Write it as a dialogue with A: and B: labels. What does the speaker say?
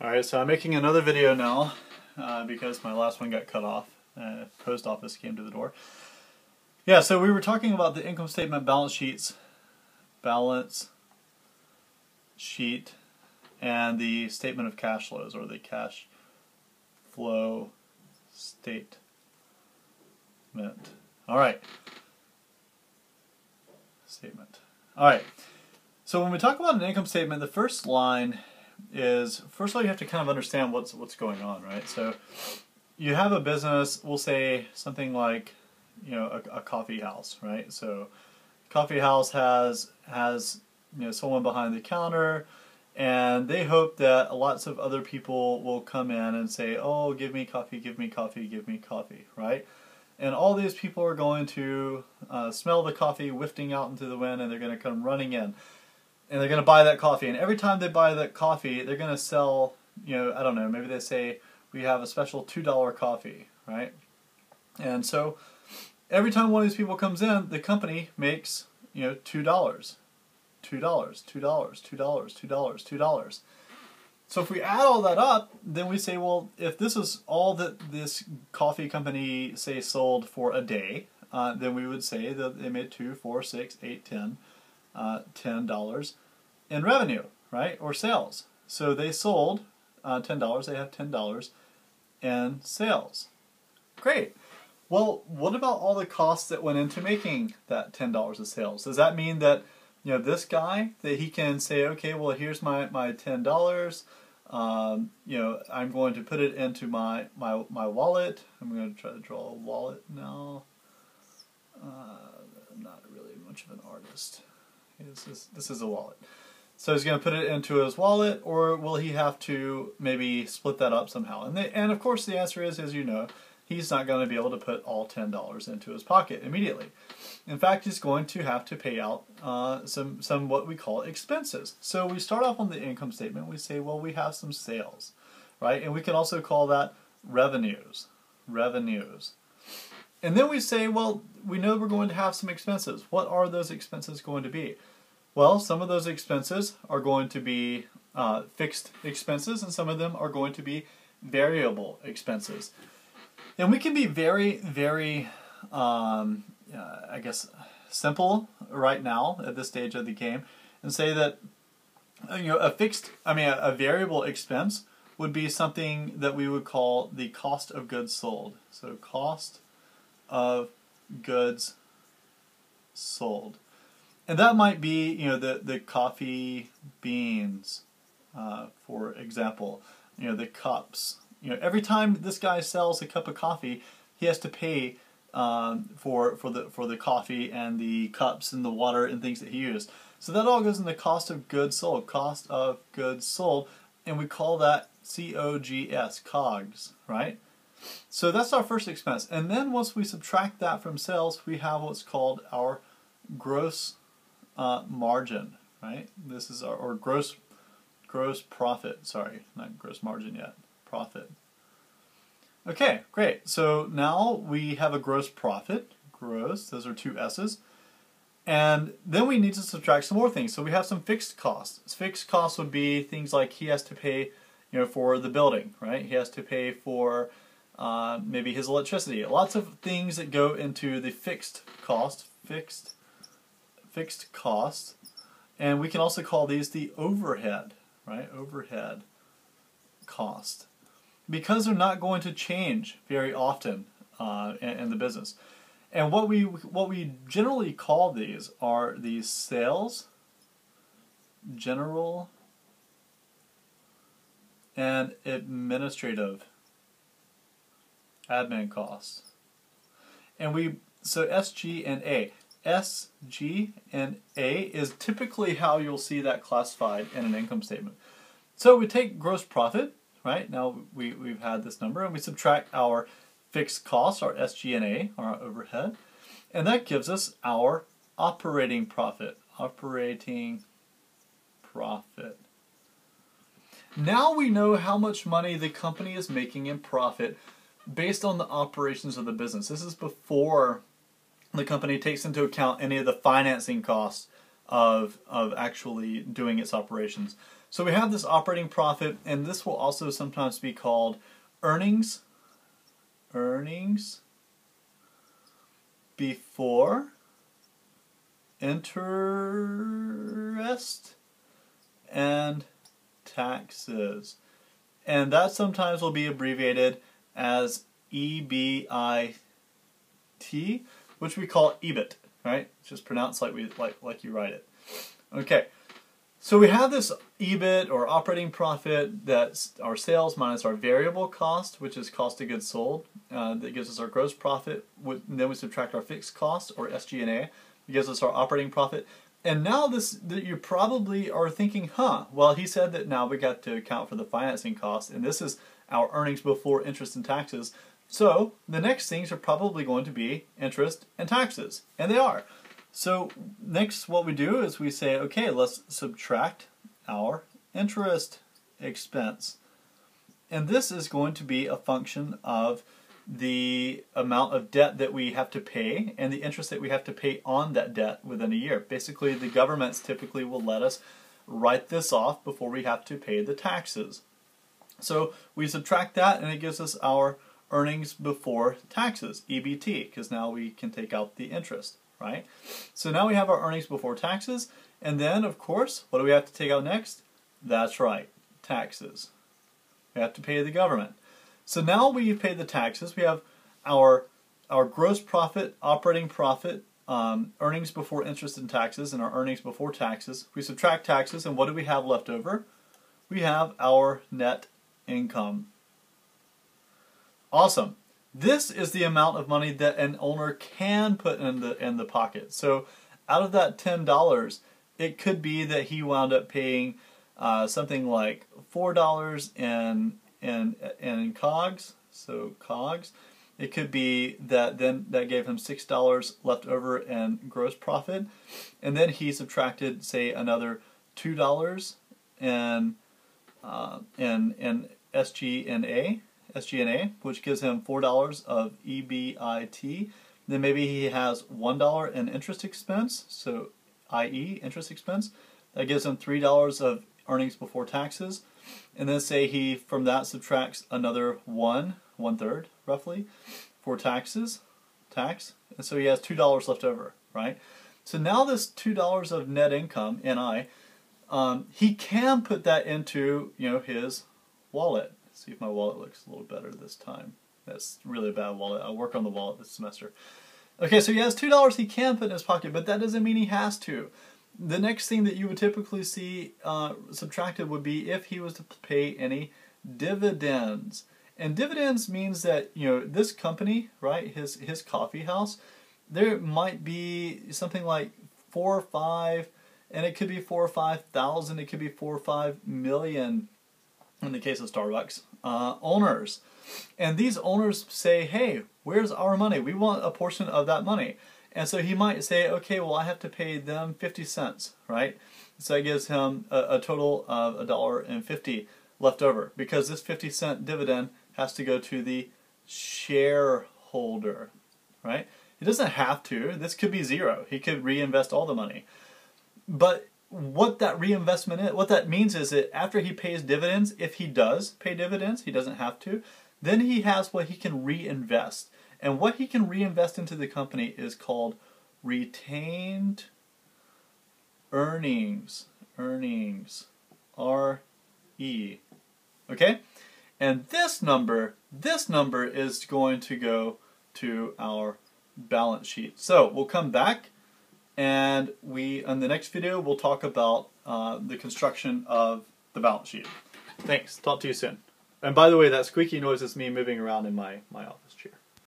A: Alright, so I'm making another video now because my last one got cut off. Post office came to the door. Yeah, so we were talking about the income statement, balance sheet, and the statement of cash flows, or the cash flow statement. Alright. Statement. Alright. So when we talk about an income statement, the first line is, first of all, you have to kind of understand what's going on, right? So you have a business, we'll say something like, you know, a coffee house, right? So coffee house has you know, someone behind the counter, and they hope that lots of other people will come in and say, oh, give me coffee, give me coffee, give me coffee, right? And all these people are going to smell the coffee wafting out into the wind, and they're going to come running in. And they're going to buy that coffee. And every time they buy that coffee, they're going to sell, you know, I don't know, maybe they say, we have a special $2 coffee, right? And so every time one of these people comes in, the company makes, you know, $2. $2, $2, $2, $2, $2. So if we add all that up, then we say, well, if this is all that this coffee company, say, sold for a day, then we would say that they made $2, $4, $6, $8, $10 in revenue, right, or sales. So they sold $10, they have $10 in sales. Great. Well, what about all the costs that went into making that $10 of sales? Does that mean that, you know, this guy, that he can say, okay, well, here's my $10, you know, I'm going to put it into my wallet. I'm going to try to draw a wallet now. I'm not really much of an artist. This is a wallet. So he's going to put it into his wallet, or will he have to maybe split that up somehow? And of course the answer is, as you know, he's not going to be able to put all $10 into his pocket immediately. In fact, he's going to have to pay out some what we call expenses. So we start off on the income statement. We say, well, we have some sales, right? And we can also call that revenues. Revenues. And then we say, well, we know we're going to have some expenses. What are those expenses going to be? Well, some of those expenses are going to be fixed expenses, and some of them are going to be variable expenses. And we can be very, very, I guess, simple right now at this stage of the game, and say that, you know, a variable expense would be something that we would call the cost of goods sold. So cost of goods sold. And that might be, you know, the coffee beans, for example, you know, the cups. You know, every time this guy sells a cup of coffee, he has to pay for the coffee and the cups and the water and things that he used. So that all goes in the cost of goods sold, cost of goods sold, and we call that COGS, COGS, right? So that's our first expense. And then once we subtract that from sales, we have what's called our gross margin, right? This is our gross profit. Sorry, not gross margin yet. Profit. Okay, great. So now we have a gross profit. Gross, those are two S's. And then we need to subtract some more things. So we have some fixed costs. Fixed costs would be things like he has to pay, you know, for the building, right? He has to pay for maybe his electricity. Lots of things that go into the fixed cost. Fixed cost, and we can also call these the overhead, right? Overhead cost, because they're not going to change very often in the business. And what we generally call these are the sales, general, and administrative admin costs. And so SG and A. SG and A is typically how you'll see that classified in an income statement. So we take gross profit, right? Now we've had this number, and we subtract our fixed costs, our SG and A, our overhead, and that gives us our operating profit. Operating profit. Now we know how much money the company is making in profit based on the operations of the business. This is before the company takes into account any of the financing costs of actually doing its operations. So we have this operating profit, and this will also sometimes be called earnings before interest and taxes. And that sometimes will be abbreviated as EBIT, which we call EBIT, right? It's just pronounced like you write it. Okay, so we have this EBIT or operating profit, that's our sales minus our variable cost, which is cost of goods sold. That gives us our gross profit. Then we subtract our fixed cost, or SG&A. It gives us our operating profit. And now you probably are thinking, well, he said that now we got to account for the financing cost, and this is our earnings before interest and taxes. So the next things are probably going to be interest and taxes, and they are. So next what we do is we say, okay, let's subtract our interest expense. And this is going to be a function of the amount of debt that we have to pay and the interest that we have to pay on that debt within a year. Basically, the governments typically will let us write this off before we have to pay the taxes. So we subtract that, and it gives us our earnings before taxes, EBT, because now we can take out the interest, right? So now we have our earnings before taxes, and then, of course, what do we have to take out next? That's right, taxes. We have to pay the government. So now we've paid the taxes. We have our gross profit, operating profit, earnings before interest and taxes, and our earnings before taxes. We subtract taxes, and what do we have left over? We have our net income. Awesome. This is the amount of money that an owner can put in the pocket. So out of that $10, it could be that he wound up paying something like $4 in COGS. So COGS. It could be that then that gave him $6 left over in gross profit, and then he subtracted, say, another $2 in SG&A, which gives him $4 of EBIT. Then maybe he has $1 in interest expense, so i.e. interest expense. That gives him $3 of earnings before taxes. And then say he from that subtracts another one third roughly for tax. And so he has $2 left over, right? So now this $2 of net income, NI, he can put that into his wallet. Let's see if my wallet looks a little better this time. That's really a bad wallet. I'll work on the wallet this semester. Okay, so he has $2 he can put in his pocket, but that doesn't mean he has to. The next thing that you would typically see subtracted would be if he was to pay any dividends. And dividends means that this company, right, his coffee house, there might be something like 4 or 5, and it could be 4 or 5,000, it could be 4 or 5 million in the case of Starbucks owners. And these owners say, hey, where's our money? We want a portion of that money. And so he might say, okay, well, I have to pay them 50 cents, right? So that gives him a total of $1.50 left over, because this 50-cent dividend has to go to the shareholder, right? He doesn't have to. This could be zero. He could reinvest all the money. But what that reinvestment is, what that means is that after he pays dividends, if he does pay dividends, he doesn't have to, then he has what he can reinvest. And what he can reinvest into the company is called retained earnings. Earnings. R-E. Okay? And this number is going to go to our balance sheet. So we'll come back, and in the next video we'll talk about the construction of the balance sheet. Thanks. Talk to you soon. And by the way, that squeaky noise is me moving around in my office chair.